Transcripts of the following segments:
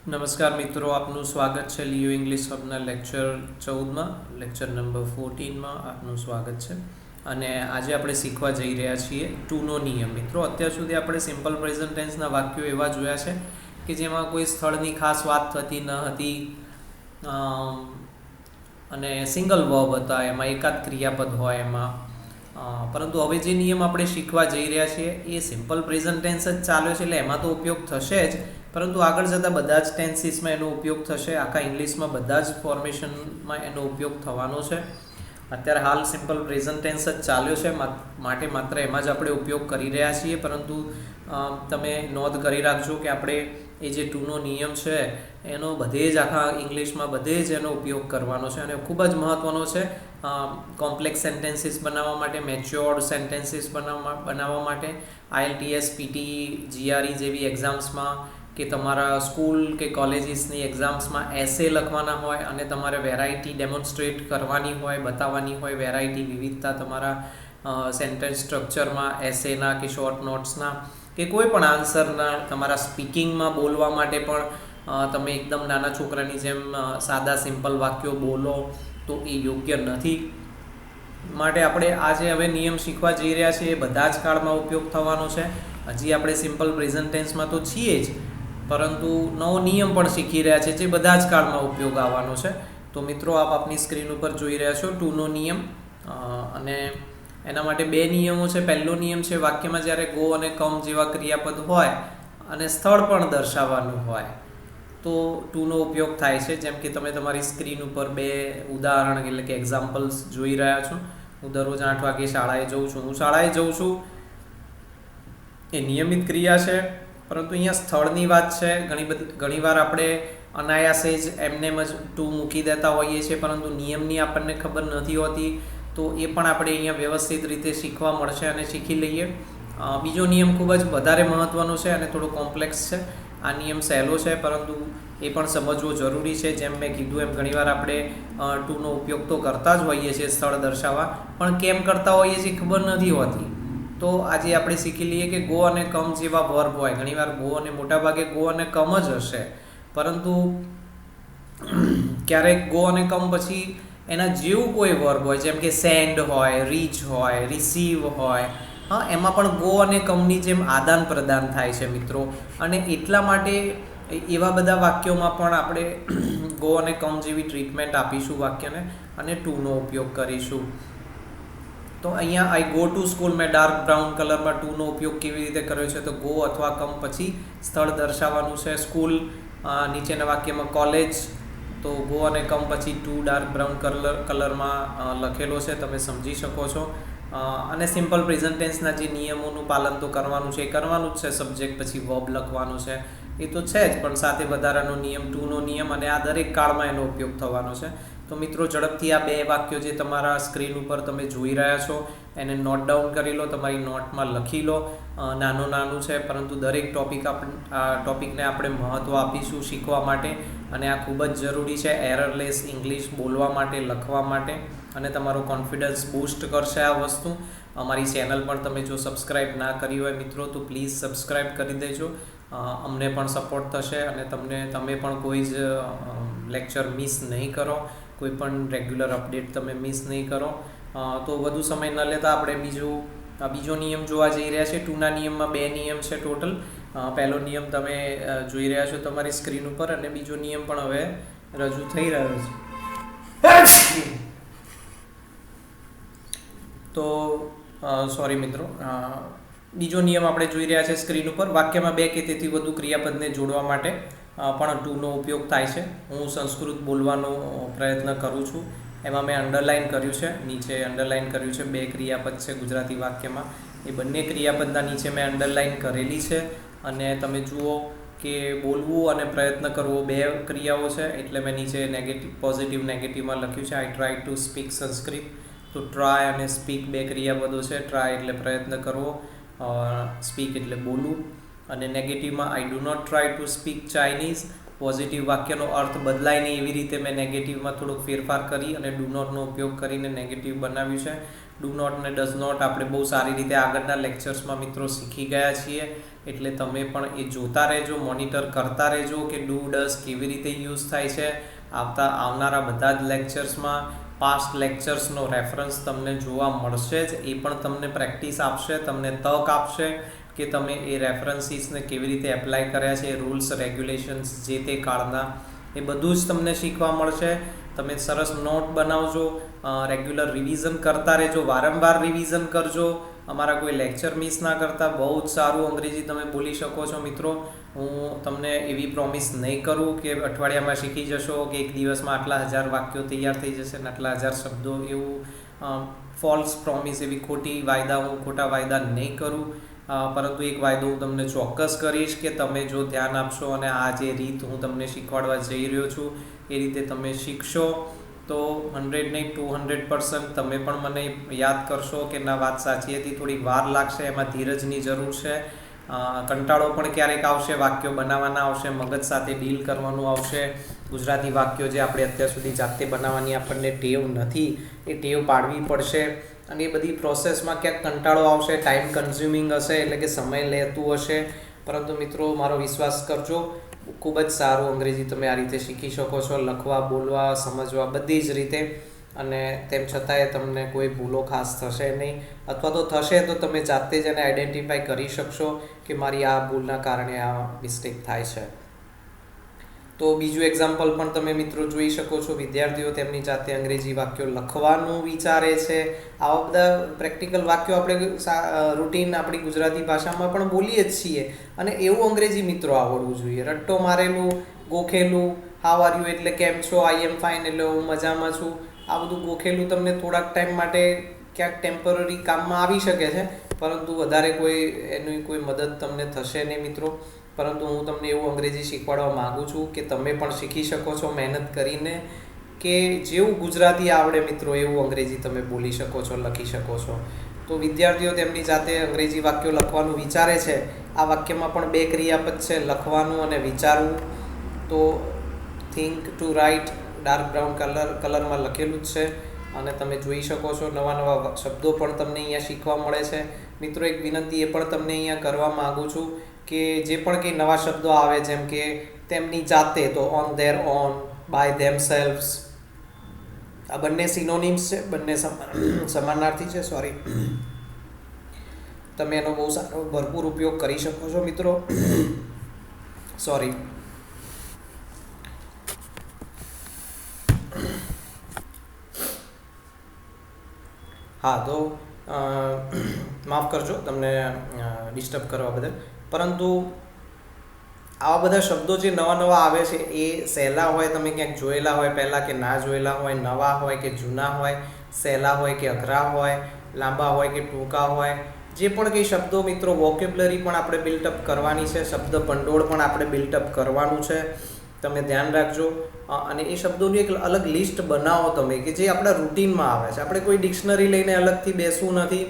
નમસ્કાર મિત્રો, આપનું સ્વાગત છે લિયો ઇંગ્લિશ હબના લેક્ચર 14માં, લેક્ચર નંબર 14માં આપનું સ્વાગત છે. અને આજે આપણે શીખવા જઈ રહ્યા છીએ ટુનો નિયમ. મિત્રો, અત્યાર સુધી આપણે સિમ્પલ પ્રેઝન્ટ ટેન્સના વાક્યો એવા જોયા છે કે જેમાં કોઈ સ્થળની ખાસ વાત થતી ન હતી અને સિંગલ વર્બ હતા, એમાં એકાદ ક્રિયાપદ હોય એમાં. પરંતુ હવે જે નિયમ આપણે શીખવા જઈ રહ્યા છીએ એ સિમ્પલ પ્રેઝન્ટ ટેન્સ જ ચાલે છે, એટલે એમાં તો ઉપયોગ થશે જ, પરંતુ આગળ જતાં બધા જ ટેન્સીસમાં એનો ઉપયોગ થશે. આખા ઇંગ્લિશમાં બધા જ ફોર્મેશનમાં એનો ઉપયોગ થવાનો છે. અત્યારે હાલ સિમ્પલ પ્રેઝન્ટ ટેન્સ જ ચાલ્યો છે, માટે માત્ર એમાં જ આપણે ઉપયોગ કરી રહ્યા છીએ. પરંતુ તમે નોંધ કરી રાખજો કે આપણે એ જે ટુનો નિયમ છે એનો બધે જ આખા ઇંગ્લિશમાં બધે જ એનો ઉપયોગ કરવાનો છે અને ખૂબ જ મહત્ત્વનો છે. કોમ્પ્લેક્સ સેન્ટેન્સીસ બનાવવા માટે, મેચ્યોર્ડ સેન્ટેન્સીસ બનાવવા માટે, IELTS, PT, GRE જેવી એક્ઝામ્સમાં કે તમારા સ્કૂલ કે કોલેજીસની એક્ઝામ્સમાં એસે લખવાના હોય અને તમારે વેરાયટી ડેમોન્સ્ટ્રેટ કરવાની હોય, બતાવવાની હોય, વેરાયટી વિવિધતા તમારા સેન્ટેન્સ સ્ટ્રક્ચરમાં, એસેના કે શોર્ટ નોટ્સના કે કોઈ પણ આન્સરના, તમારા સ્પીકિંગમાં બોલવા માટે પણ તમે એકદમ નાના છોકરાની જેમ સાદા સિમ્પલ વાક્યો બોલો તો એ યોગ્ય નથી. માટે આપણે આજે હવે નિયમ શીખવા જઈ રહ્યા છીએ, એ બધા જ કાળમાં ઉપયોગ થવાનો છે. હજી આપણે સિમ્પલ પ્રેઝન્ટ ટેન્સમાં તો છીએ જ, પરંતુ નવો નિયમ પણ શીખી રહ્યા છે જે બધા જ કાળમાં ઉપયોગ આવવાનો છે. તો મિત્રો, આપ આપની સ્ક્રીન ઉપર જોઈ રહ્યા છો ટુનો નિયમ, અને એના માટે બે નિયમો છે. પહેલો નિયમ છે, વાક્યમાં જ્યારે ગો અને કમ જેવા ક્રિયાપદ હોય અને સ્થળ પણ દર્શાવવાનું હોય તો ટુનો ઉપયોગ થાય છે. જેમ કે તમે તમારી સ્ક્રીન ઉપર બે ઉદાહરણ એટલે કે એક્ઝામ્પલ્સ જોઈ રહ્યા છો. હું દરરોજ 8 વાગે શાળાએ જઉં છું. હું શાળાએ જઉં છું એ નિયમિત ક્રિયા છે, પરંતુ અહીંયા સ્થળની વાત છે. ઘણીવાર આપણે અનાયાસે જ એમનેમ જ ટુ મૂકી દેતા હોઈએ છીએ, પરંતુ નિયમની આપણને ખબર નથી હોતી. તો એ પણ આપણે અહીંયા વ્યવસ્થિત રીતે શીખવા મળશે અને શીખી લઈએ. બીજો નિયમ ખૂબ જ વધારે મહત્ત્વનો છે અને થોડો કોમ્પ્લેક્સ છે. આ નિયમ સહેલો છે, પરંતુ એ પણ સમજવો જરૂરી છે. જેમ મેં કીધું એમ ઘણીવાર આપણે ટુનો ઉપયોગ તો કરતા જ હોઈએ છીએ સ્થળ દર્શાવવા, પણ કેમ કરતા હોઈએ છીએ ખબર નથી હોતી. તો આજે આપણે શીખી લઈએ કે ગો અને કમ જેવા વર્બ હોય. ઘણીવાર ગો અને મોટાભાગે ગો અને કમ જ હશે, પરંતુ ક્યારેક ગો અને કમ પછી એના જેવું કોઈ વર્બ હોય, જેમ કે સેન્ડ હોય, રીચ હોય, રિસીવ હોય, એમાં પણ ગો અને કમની જેમ આદાન પ્રદાન થાય છે મિત્રો. અને એટલા માટે એવા બધા વાક્યોમાં પણ આપણે ગો અને કમ જેવી ટ્રીટમેન્ટ આપીશું વાક્યને અને ટુનો ઉપયોગ કરીશું. તો અહીંયા આઈ ગો ટુ સ્કૂલ, મેં ડાર્ક બ્રાઉન કલરમાં ટુનો ઉપયોગ કેવી રીતે કર્યો છે? તો ગો અથવા કમ પછી સ્થળ દર્શાવવાનું છે. સ્કૂલ નીચેના વાક્યમાં કોલેજ, તો ગો અને કમ પછી ટુ ડાર્ક બ્રાઉન કલરમાં લખેલો છે, તમે સમજી શકો છો. અને સિમ્પલ પ્રેઝન્ટ ટેન્સના જે નિયમોનું પાલન તો કરવાનું છે, એ કરવાનું જ છે. સબ્જેક્ટ પછી વર્બ લખવાનું છે, એ તો છે જ, પણ સાથે વધારાનો નિયમ ટુનો નિયમ, અને આ દરેક કાળમાં એનો ઉપયોગ થવાનો છે. તો મિત્રો, ઝડપથી આ બે વાક્યો જે તમારા સ્ક્રીન ઉપર તમે જોઈ રહ્યા છો એને નોટ ડાઉન કરી લો, તમારી નોટમાં લખી લો. નાનું છે, પરંતુ દરેક ટોપિકને આપણે મહત્ત્વ આપીશું શીખવા માટે, અને આ ખૂબ જ જરૂરી છે એરરલેસ ઇંગ્લિશ બોલવા માટે, લખવા માટે, અને તમારો કોન્ફિડન્સ બૂસ્ટ કરશે આ વસ્તુ. અમારી ચેનલ પણ તમે જો સબસ્ક્રાઈબ ના કરી હોય મિત્રો, તો પ્લીઝ સબસ્ક્રાઈબ કરી દેજો. અમને પણ સપોર્ટ થશે અને તમે પણ કોઈ જ લેક્ચર મિસ નહીં કરો, કોઈ પણ રેગ્યુલર અપડેટ તમે મિસ નહીં કરો. તો વધુ સમય ન લેતા આપણે બીજો નિયમ જોવા જઈ રહ્યા છે. ટુના નિયમમાં બે નિયમ છે ટોટલ. પહેલો નિયમ તમે જોઈ રહ્યા છો તમારી સ્ક્રીન ઉપર, અને બીજો નિયમ પણ હવે રજૂ થઈ રહ્યો છે. તો સોરી મિત્રો, બીજો નિયમ આપણે જોઈ રહ્યા છે સ્ક્રીન ઉપર. વાક્યમાં બે કે તેથી વધુ ક્રિયાપદને જોડવા માટે પણ ટુનો ઉપયોગ થાય છે. હું સંસ્કૃત બોલવાનો પ્રયત્ન કરું છું, એમાં મેં અંડરલાઇન કર્યું છે, નીચે અંડરલાઇન કર્યું છે. બે ક્રિયાપદ છે ગુજરાતી વાક્યમાં, એ બંને ક્રિયાપદના નીચે મેં અંડરલાઇન કરેલી છે. અને તમે જુઓ કે બોલવું અને પ્રયત્ન કરવો બે ક્રિયાઓ છે, એટલે મેં નીચે પોઝિટિવ નેગેટિવમાં લખ્યું છે આઈ ટ્રાય ટુ સ્પીક સંસ્કૃત. તો ટ્રાય અને સ્પીક બે ક્રિયાપદો છે. ટ્રાય એટલે પ્રયત્ન કરવો, સ્પીક એટલે બોલવું. અને નેગેટિવમાં I do not try to speak Chinese. Positive વાક્યનો અર્થ બદલાય નહીં એવી રીતે મેં નેગેટિવમાં થોડોક ફેરફાર કરી અને ડુ નોટનો ઉપયોગ કરીને નેગેટિવ બનાવ્યું છે. ડુ નોટ અને ડઝ નોટ આપણે બહુ સારી રીતે આગળના લેક્ચર્સમાં મિત્રો શીખી ગયા છીએ. એટલે તમે પણ એ જોતા રહેજો, મોનિટર કરતા રહેજો કે ડુ ડઝ કેવી રીતે યુઝ થાય છે. આવનારા બધા જ લેક્ચર્સમાં પાસ્ટ લેક્ચર્સનો રેફરન્સ તમને જોવા મળશે જ. એ પણ તમને પ્રેક્ટિસ આપશે, તમને તક આપશે કે તમે એ રેફરન્સીસને કેવી રીતે એપ્લાય કર્યા છે, રૂલ્સ રેગ્યુલેશન્સ જે તે કાળના, એ બધું જ તમને શીખવા મળશે. તમે સરસ નોટ બનાવજો, રેગ્યુલર રિવિઝન કરતા રહેજો, વારંવાર રિવિઝન કરજો, અમારા કોઈ લેક્ચર મિસ ના કરતા. બહુ જ સારું અંગ્રેજી તમે બોલી શકો છો મિત્રો. હું તમને એવી પ્રોમિસ નહીં કરું કે અઠવાડિયામાં શીખી જશો, કે એક દિવસમાં આટલા 1000 વાક્યો તૈયાર થઈ જશે ને આટલા 1000 શબ્દો, એવું ફોલ્સ પ્રોમિસ, એવી ખોટા વાયદા નહીં કરું. પરંતુ એક વાયદો હું તમને ચોક્કસ કરીશ કે તમે જો ધ્યાન આપશો અને આ જે રીત હું તમને શીખવાડવા જઈ રહ્યો છું એ રીતે તમે શીખશો તો 100 નહીં 200% તમે પણ મને યાદ કરશો કે ના, વાત સાચી હતી. થોડી વાર લાગશે, એમાં ધીરજની જરૂર છે. કંટાળો પણ ક્યારેક આવશે, વાક્યો બનાવવાના આવશે, મગજ સાથે ડીલ કરવાનું આવશે. ગુજરાતી વાક્યો જે આપણે અત્યાર સુધી જાતે બનાવવાની આપણને ટેવ નથી, એ ટેવ પાડવી પડશે. અને એ બધી પ્રોસેસમાં ક્યાંક કંટાળો આવશે, ટાઈમ કન્ઝ્યુમિંગ હશે, એટલે કે સમય લેતું હશે. પરંતુ મિત્રો, મારો વિશ્વાસ કરજો, ખૂબ જ સારું અંગ્રેજી તમે આ રીતે શીખી શકો છો, લખવા, બોલવા, સમજવા, બધી જ રીતે. અને તેમ છતાંય તમને કોઈ ભૂલો ખાસ થશે નહીં, અથવા તો થશે તો તમે જાતે જ એને આઈડેન્ટિફાઈ કરી શકશો કે મારી આ ભૂલના કારણે આ મિસ્ટેક થાય છે. તો બીજું એક્ઝામ્પલ પણ તમે મિત્રો જોઈ શકો છો. વિદ્યાર્થીઓ તેમની જાતે અંગ્રેજી વાક્યો લખવાનું વિચારે છે. આવા બધા પ્રેક્ટિકલ વાક્યો આપણે રૂટીન આપણી ગુજરાતી ભાષામાં પણ બોલીએ જ છીએ. અને એવું અંગ્રેજી મિત્રો આવડવું જોઈએ. રટ્ટો મારેલું, ગોખેલું, હાવ આર યુ એટલે કેમ છો, આઈ એમ ફાઇન એટલે હું મજામાં છું, આ બધું ગોખેલું તમને થોડાક ટાઈમ માટે ક્યાંક ટેમ્પરરી કામમાં આવી શકે છે, પરંતુ વધારે એની કોઈ મદદ તમને થશે નહીં મિત્રો. પરંતુ હું તમને એવું અંગ્રેજી શીખવાડવા માગું છું કે તમે પણ શીખી શકો છો મહેનત કરીને, કે જેવું ગુજરાતી આવડે મિત્રો એવું અંગ્રેજી તમે બોલી શકો છો, લખી શકો છો. તો વિદ્યાર્થીઓ તેમની જાતે અંગ્રેજી વાક્યો લખવાનું વિચારે છે. આ વાક્યમાં પણ 2 ક્રિયાપદ છે, લખવાનું અને વિચારવું. તો think to write dark brown કલરમાં લખેલું જ છે. અને તમે જોઈ શકો છો નવા શબ્દો પણ તમને અહીંયા શીખવા મળે છે. મિત્રો, એક વિનંતી એ પણ તમને અહીંયા કરવા માગું છું કે જે પણ કંઈ નવા શબ્દો આવે, જેમ કે તેમની જાતે, તો on there on, by themselves, આ બંને સિનોનિમ્સ છે, બંને સમાનાર્થી છે. સોરી, તમે એનો બહુ સારો ભરપૂર ઉપયોગ કરી શકો છો મિત્રો. સોરી. હા, તો માફ કરજો તમને ડિસ્ટર્બ કરવા બદલ. પરંતુ આવા બધા શબ્દો જે નવા આવે છે એ સહેલા હોય, તમે ક્યાંક જોયેલા હોય પહેલાં કે ના જોયેલા હોય, નવા હોય કે જૂના હોય, સહેલા હોય કે અઘરા હોય, લાંબા હોય કે ટૂંકા હોય, જે પણ કંઈ શબ્દો મિત્રો, વોકેબ્લરી પણ આપણે બિલ્ટઅપ કરવાની છે, શબ્દ ભંડોળ પણ આપણે બિલ્ટઅપ કરવાનું છે. તમે ધ્યાન રાખજો. અને એ શબ્દોની એક અલગ લિસ્ટ બનાવો તમે, કે જે આપણા રૂટીનમાં આવે છે. આપણે કોઈ ડિક્શનરી લઈને અલગથી બેસવું નથી,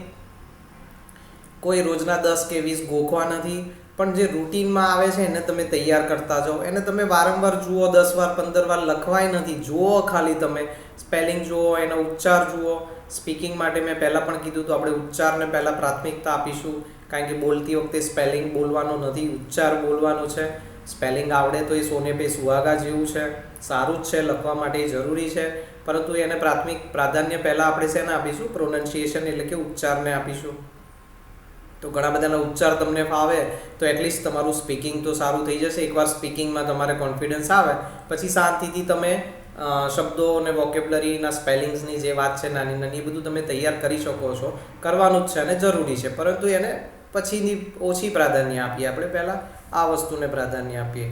કોઈ રોજના 10 કે 20 ગોખવા નથી, પણ જે રૂટીનમાં આવે છે એને તમે તૈયાર કરતા જાઓ. એને તમે વારંવાર જુઓ, 10 વાર 15 વાર લખવાય નથી, જુઓ ખાલી તમે. સ્પેલિંગ જુઓ, એનો ઉચ્ચાર જુઓ. સ્પીકિંગ માટે મેં પહેલાં પણ કીધું તો આપણે ઉચ્ચારને પહેલાં પ્રાથમિકતા આપીશું, કારણ કે બોલતી વખતે સ્પેલિંગ બોલવાનું નથી, ઉચ્ચાર બોલવાનું છે. સ્પેલિંગ આવડે તો એ સોને પે સુહાગા જેવું છે, સારું જ છે, લખવા માટે જરૂરી છે. પરંતુ એને પ્રાધાન્ય પહેલાં આપણે શેને આપીશું? પ્રોનન્સિએશન એટલે કે ઉચ્ચારને આપીશું. તો ઘણા બધાના ઉચ્ચાર તમને ફાવે તો એટલીસ્ટ તમારું સ્પીકિંગ તો સારું થઈ જશે. એકવાર સ્પીકિંગમાં તમારે કોન્ફિડન્સ આવે પછી શાંતિથી તમે શબ્દો અને વોકેબ્લરીના સ્પેલિંગ્સની જે વાત છે નાની એ બધું તમે તૈયાર કરી શકો છો. કરવાનું જ છે અને જરૂરી છે, પરંતુ એને પછીની ઓછી પ્રાધાન્ય આપીએ, આપણે પહેલાં આ વસ્તુને પ્રાધાન્ય આપીએ.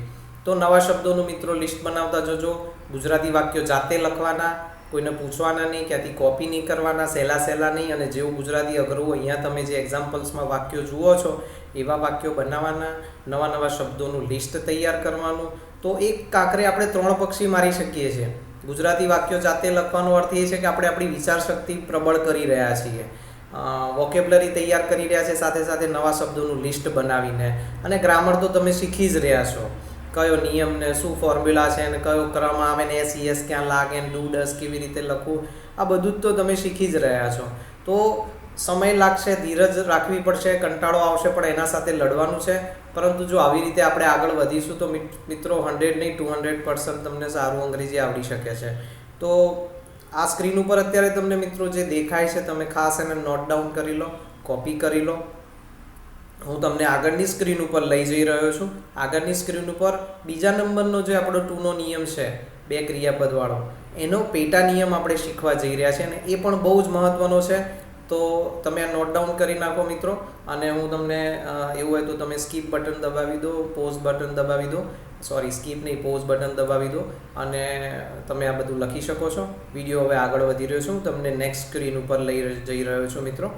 તો નવા શબ્દોનું મિત્રો લિસ્ટ બનાવતા જજો. ગુજરાતી વાક્યો જાતે લખવાના, કોઈને પૂછવાના નહીં, ક્યાંથી કોપી નહીં કરવાના, સહેલા નહીં. અને જેવું ગુજરાતી અઘરું અહીંયા તમે જે એક્ઝામ્પલ્સમાં વાક્યો જુઓ છો એવા વાક્યો બનાવવાના, નવા શબ્દોનું લિસ્ટ તૈયાર કરવાનું. તો એક કાંકરે આપણે 3 પક્ષી મારી શકીએ છીએ. ગુજરાતી વાક્યો જાતે લખવાનો અર્થ એ છે કે આપણે આપણી વિચારશક્તિ પ્રબળ કરી રહ્યા છીએ, વોકેબ્લરી તૈયાર કરી રહ્યા છે, સાથે સાથે નવા શબ્દોનું લિસ્ટ બનાવીને. અને ગ્રામર તો તમે શીખી જ રહ્યા છો, કયો નિયમ ને શું ફોર્મ્યુલા છે ને કયો ક્રમ આવે ને SES ક્યાં લાગે ને ડુ ડઝ કેવી રીતે લખવું, આ બધું જ તો તમે શીખી જ રહ્યા છો. તો સમય લાગશે, ધીરજ રાખવી પડશે, કંટાળો આવશે, પણ એના સાથે લડવાનું છે. પરંતુ જો આવી રીતે આપણે આગળ વધીશું તો મિત્રો 100 નહીં 200% તમને સારું અંગ્રેજી આવડી શકે છે. તો આ સ્ક્રીન ઉપર અત્યારે તમને મિત્રો જે દેખાય છે તમે ખાસ એને નોટ ડાઉન કરી લો, કોપી કરી લો. હું તમને આગળની સ્ક્રીન ઉપર લઈ જઈ રહ્યો છું. આગળની સ્ક્રીન ઉપર બીજા નંબરનો જે આપણો 2 નો નિયમ છે, 2 ક્રિયાપદવાળો, એનો પેટા નિયમ આપણે શીખવા જઈ રહ્યા છે અને એ પણ બહુ જ મહત્ત્વનો છે. તો તમે આ નોટ ડાઉન કરી નાખો મિત્રો, અને હું તમને એવું હોય તો તમે સ્કીપ બટન દબાવી દો, પોઝ બટન દબાવી દો, સોરી સ્કીપ નહીં પોઝ બટન દબાવી દો અને તમે આ બધું લખી શકો છો. વિડીયો હવે આગળ વધી રહ્યો છું, હું તમને નેક્સ્ટ સ્ક્રીન ઉપર લઈ જઈ રહ્યો છું મિત્રો.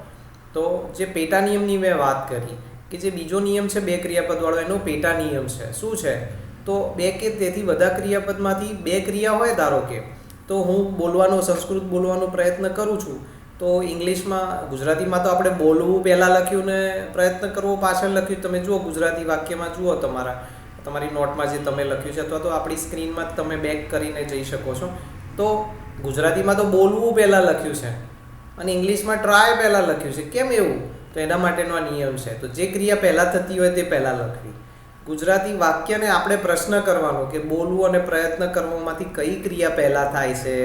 તો જે પેટા નિયમની મેં વાત કરી કે જે બીજો નિયમ છે 2 ક્રિયાપદવાળો, એનો પેટા નિયમ છે. શું છે? તો 2 કે તેથી બધા ક્રિયાપદમાંથી 2 ક્રિયા હોય ધારો કે, તો હું સંસ્કૃત બોલવાનો પ્રયત્ન કરું છું, તો ઇંગ્લિશમાં ગુજરાતીમાં તો આપણે બોલવું પહેલાં લખ્યું ને પ્રયત્ન કરવો પાછળ લખ્યું. તમે જુઓ ગુજરાતી વાક્યમાં જુઓ તમારી નોટમાં જે તમે લખ્યું છે, અથવા તો આપણી સ્ક્રીનમાં તમે બેક કરીને જઈ શકો છો. તો ગુજરાતીમાં તો બોલવું પહેલાં લખ્યું છે અને ઇંગ્લિશમાં ટ્રાય પહેલાં લખ્યું છે. કેમ એવું? તો એના માટેનો આ નિયમ છે. તો જે ક્રિયા પહેલાં થતી હોય તે પહેલાં લખવી. ગુજરાતી વાક્યને આપણે પ્રશ્ન કરવાનો કે બોલવું અને પ્રયત્ન કરવામાંથી કઈ ક્રિયા પહેલાં થાય છે.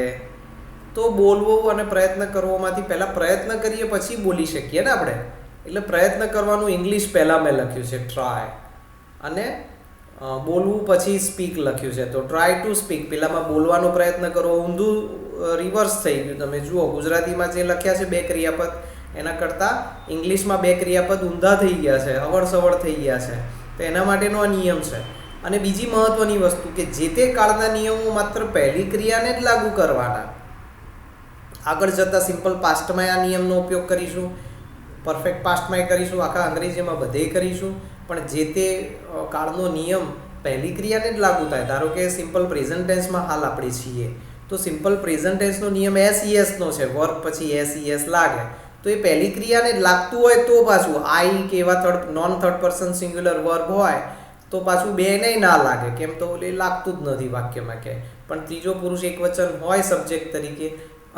તો બોલવું અને પ્રયત્ન કરવામાંથી પહેલાં પ્રયત્ન કરીએ પછી બોલી શકીએ ને આપણે. એટલે પ્રયત્ન કરવાનું ઇંગ્લિશ પહેલાં મેં લખ્યું છે ટ્રાય, અને બોલવું પછી સ્પીક લખ્યું છે. તો ટ્રાય ટુ સ્પીક, પહેલાંમાં બોલવાનો પ્રયત્ન કરો, ઊંધું રિવર્સ થઈ ગયું. તમે જુઓ ગુજરાતીમાં જે લખ્યા છે 2 ક્રિયાપદ, એના કરતાં ઇંગ્લિશમાં 2 ક્રિયાપદ ઊંધા થઈ ગયા છે, અવળસવળ થઈ ગયા છે. તો એના માટેનો આ નિયમ છે. અને બીજી મહત્ત્વની વસ્તુ કે જે તે કાળના નિયમો માત્ર પહેલી ક્રિયાને જ લાગુ કરવાના. આગળ જતાં સિમ્પલ પાસ્ટમાં આ નિયમનો ઉપયોગ કરીશું, પરફેક્ટ પાસ્ટમાં કરીશું, આખા અંગ્રેજીમાં બધે કરીશું. પણ જે તે કાળનો નિયમ પહેલી ક્રિયાને જ લાગુ થાય. ધારો કે સિમ્પલ પ્રેઝન્ટ ટેન્સમાં હાલ આપણે છીએ, તો સિમ્પલ પ્રેઝન્ટ ટેન્સનો નિયમ SESનો છે, વર્બ પછી SES લાગે. તો એ પહેલી ક્રિયાને જ લાગતું હોય તો પાછું આઈ કે એવા non third person singular verb હોય તો પાછું 2 નહીં ના લાગે. કેમ? તો એ લાગતું જ નથી વાક્યમાં ક્યાંય. પણ ત્રીજો પુરુષ એકવચન હોય સબ્જેક્ટ તરીકે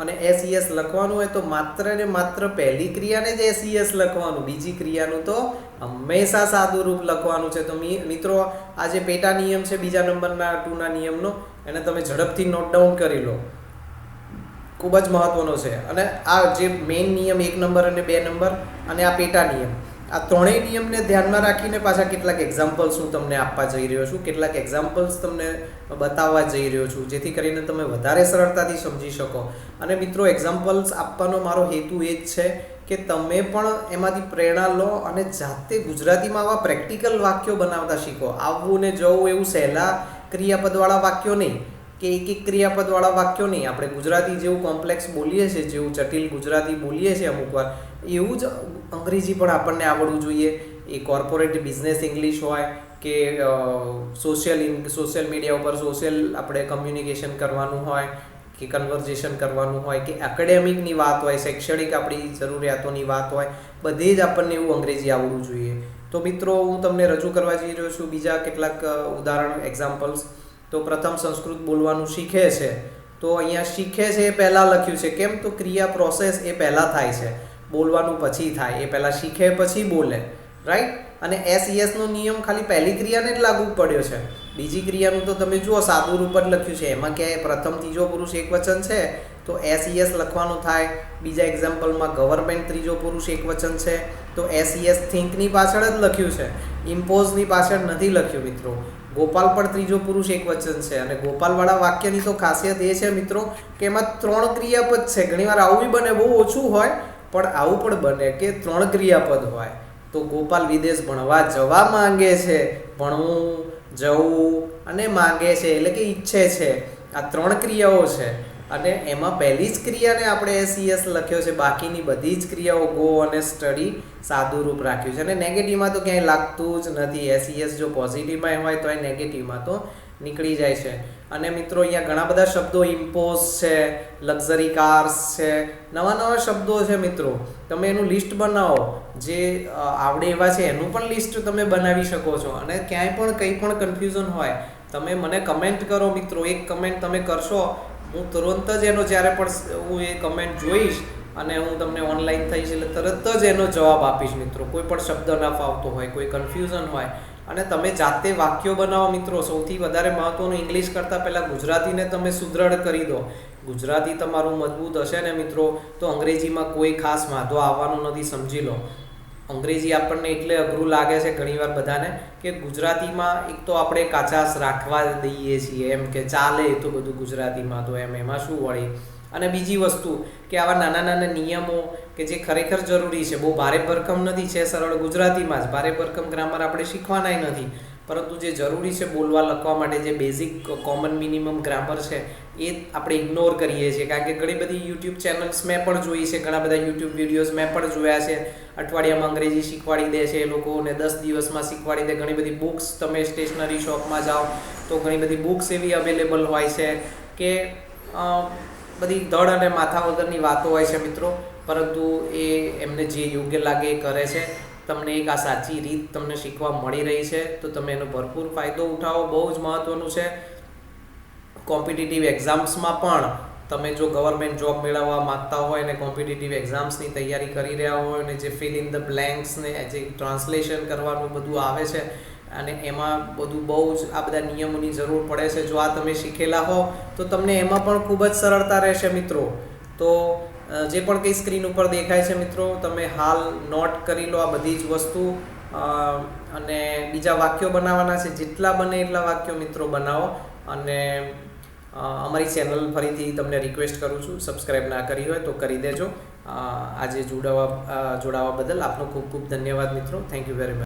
અને SES લખવાનું હોય તો માત્ર ને માત્ર પહેલી ક્રિયાને જ SES લખવાનું, બીજી ક્રિયાનું તો હંમેશા સાદું રૂપ લખવાનું છે. તો મિત્રો આ જે પેટા નિયમ છે બીજા નંબરના 2 ના નિયમનો, એને તમે ઝડપથી નોટ ડાઉન કરી લો, ખૂબ જ મહત્ત્વનો છે. અને આ જે મેઇન નિયમ 1 નંબર અને 2 નંબર અને આ પેટા નિયમ, આ ત્રણેય નિયમને ધ્યાનમાં રાખીને પાછા કેટલાક એક્ઝામ્પલ્સ હું તમને આપવા જઈ રહ્યો છું, કેટલાક એક્ઝામ્પલ્સ તમને બતાવવા જઈ રહ્યો છું, જેથી કરીને તમે વધારે સરળતાથી સમજી શકો. અને મિત્રો એક્ઝામ્પલ્સ આપવાનો મારો હેતુ એ જ છે કે તમે પણ એમાંથી પ્રેરણા લો અને જાતે ગુજરાતીમાં આવા પ્રેક્ટિકલ વાક્યો બનાવતા શીખો. આવવું ને જવું એવું સહેલા ક્રિયાપદવાળા વાક્યો નહીં કે એક ક્રિયાપદવાળા વાક્યો નહીં. આપણે ગુજરાતી જેવું કોમ્પ્લેક્સ બોલીએ છીએ, જેવું જટિલ ગુજરાતી બોલીએ છીએ અમુક વાર, એવું જ અંગ્રેજી પણ આપણને આવડવું જોઈએ. એ કોર્પોરેટ બિઝનેસ ઇંગ્લિશ હોય કે સોશિયલ મીડિયા ઉપર આપણે કમ્યુનિકેશન કરવાનું હોય કે કન્વર્ઝેશન કરવાનું હોય કે એકેડેમિકની વાત હોય, શૈક્ષણિક આપણી જરૂરિયાતોની વાત હોય, બધે જ આપણને એવું અંગ્રેજી આવડવું જોઈએ. તો મિત્રો હું તમને રજૂ કરવા જઈ રહ્યો છું બીજા કેટલાક ઉદાહરણ એક્ઝામ્પલ્સ. તો પ્રથમ સંસ્કૃત બોલવાનું શીખે છે, તો અહીંયા શીખે છે એ પહેલાં લખ્યું છે. કેમ? તો ક્રિયા પ્રોસેસ એ પહેલાં થાય છે, બોલવાનું પછી થાય. એ પહેલાં શીખે પછી બોલે, રાઈટ. અને SESનો નિયમ ખાલી પહેલી ક્રિયાને જ લાગુ પડ્યો છે, બીજી ક્રિયાનું તો તમે જુઓ સાદું રૂપ જ લખ્યું છે. એમાં ક્યાંય પ્રથમ ત્રીજો પુરુષ એકવચન છે તો SES લખવાનું થાય. બીજા એક્ઝામ્પલમાં ગવર્મેન્ટ ત્રીજો પુરુષ એકવચન છે તો SES થિંકની પાછળ જ લખ્યું છે, ઇમ્પોઝની પાછળ નથી લખ્યું મિત્રો. ગોપાલ પણ ત્રીજો પુરુષ એકવચન છે અને ગોપાલવાળા વાક્યની તો ખાસિયત એ છે મિત્રો કે એમાં 3 ક્રિયાપદ છે. ઘણીવાર આવું બી બને, બહુ ઓછું હોય પણ આવું પણ બને કે 3 ક્રિયાપદ હોય. તો ગોપાલ વિદેશ ભણવા જવા માંગે છે, ભણવું, જવું અને માંગે છે એટલે કે ઈચ્છે છે, આ 3 ક્રિયાઓ છે. અને એમાં પહેલી જ ક્રિયાને આપણે SES લખ્યો છે, બાકીની બધી જ ક્રિયાઓ ગો અને સ્ટડી સાદું રૂપ રાખ્યું છે. અને નેગેટિવમાં તો ક્યાંય લાગતું જ નથી. SES જો પોઝિટિવમાં હોય તો એ નેગેટિવમાં તો નીકળી જાય છે. અને મિત્રો અહીંયા ઘણા બધા શબ્દો ઇમ્પોઝ છે, લક્ઝરી કાર્સ છે, નવા નવા શબ્દો છે મિત્રો. તમે એનું લિસ્ટ બનાવો, જે આવડે એવા છે એનું પણ લિસ્ટ તમે બનાવી શકો છો. અને ક્યાંય પણ કંઈ પણ કન્ફ્યુઝન હોય તમે મને કમેન્ટ કરો મિત્રો. એક કમેન્ટ તમે કરશો, હું તુરંત જ એનો જ્યારે પણ હું એ કમેન્ટ જોઈશ અને હું તમને ઓનલાઈન થઈશ એટલે તરત જ એનો જવાબ આપીશ મિત્રો. કોઈ પણ શબ્દ ના ફાવતો હોય, કોઈ કન્ફ્યુઝન હોય, અને તમે જાતે વાક્યો બનાવો મિત્રો. સૌથી વધારે મહત્ત્વનું, ઇંગ્લિશ કરતાં પહેલાં ગુજરાતીને તમે સુદૃઢ કરી દો. ગુજરાતી તમારું મજબૂત હશે ને મિત્રો, તો અંગ્રેજીમાં કોઈ ખાસ વાંધો આવવાનો નથી, સમજી લો. અંગ્રેજી આપણને એટલે અઘરું લાગે છે ઘણીવાર બધાને કે ગુજરાતીમાં એક તો આપણે કાચાશ રાખવા દઈએ છીએ એમ કે ચાલે તો બધું ગુજરાતીમાં, તો એમાં શું વળી. અને બીજી વસ્તુ કે આવા નાના નાના નિયમો કે જે ખરેખર જરૂરી છે, બહુ ભારે ભરકમ નથી, છે સરળ ગુજરાતીમાં જ, ભારે ભરકમ ગ્રામર આપણે શીખવાનાય નથી, પરંતુ જે જરૂરી છે બોલવા લખવા માટે, જે બેઝિક કોમન મિનિમમ ગ્રામર છે એ આપણે ઇગ્નોર કરીએ છીએ. કારણ કે ઘણી બધી યુટ્યુબ ચેનલ્સ મેં પણ જોઈ છે, ઘણા બધા યુટ્યુબ વિડીયોઝ મેં પણ જોયા છે. અઠવાડિયામાં અંગ્રેજી શીખવાડી દે છે એ લોકોને, 10 દિવસમાં શીખવાડી દે. ઘણી બધી બુક્સ, તમે સ્ટેશનરી શોપમાં જાઓ તો ઘણી બધી બુક્સ એવી અવેલેબલ હોય છે કે બધી ધડ અને માથા વગરની વાતો હોય છે મિત્રો. પરંતુ એ એમને જે યોગ્ય લાગે એ કરે છે. તમને એક આ સાચી રીત તમને શીખવા મળી રહી છે, તો તમે એનો ભરપૂર ફાયદો ઉઠાવો. બહુ જ મહત્ત્વનું છે. કોમ્પિટિટિવ એક્ઝામ્સમાં પણ તમે જો ગવર્મેન્ટ જોબ મેળવવા માગતા હોય અને કોમ્પિટિટિવ એક્ઝામ્સની તૈયારી કરી રહ્યા હોય અને જે ફિલ ઇન ધ બ્લેન્ક્સને જે ટ્રાન્સલેશન કરવાનું બધું આવે છે, અને એમાં બધું બહુ જ આ બધા નિયમોની જરૂર પડે છે. જો આ તમે શીખેલા હો તો તમને એમાં પણ ખૂબ જ સરળતા રહેશે મિત્રો. તો જે પણ કંઈ સ્ક્રીન ઉપર દેખાય છે મિત્રો, તમે હાલ નોટ કરી લો આ બધી જ વસ્તુ. અને બીજા વાક્યો બનાવવાના છે, જેટલા બને એટલા વાક્યો મિત્રો બનાવો. અને અમારી ચેનલ ફરીથી તમને રિક્વેસ્ટ કરું છું, સબસ્ક્રાઈબ ના કરી હોય તો કરી દેજો. આજે જોડાવા બદલ આપનો ખૂબ ખૂબ ધન્યવાદ મિત્રો. Thank you very much.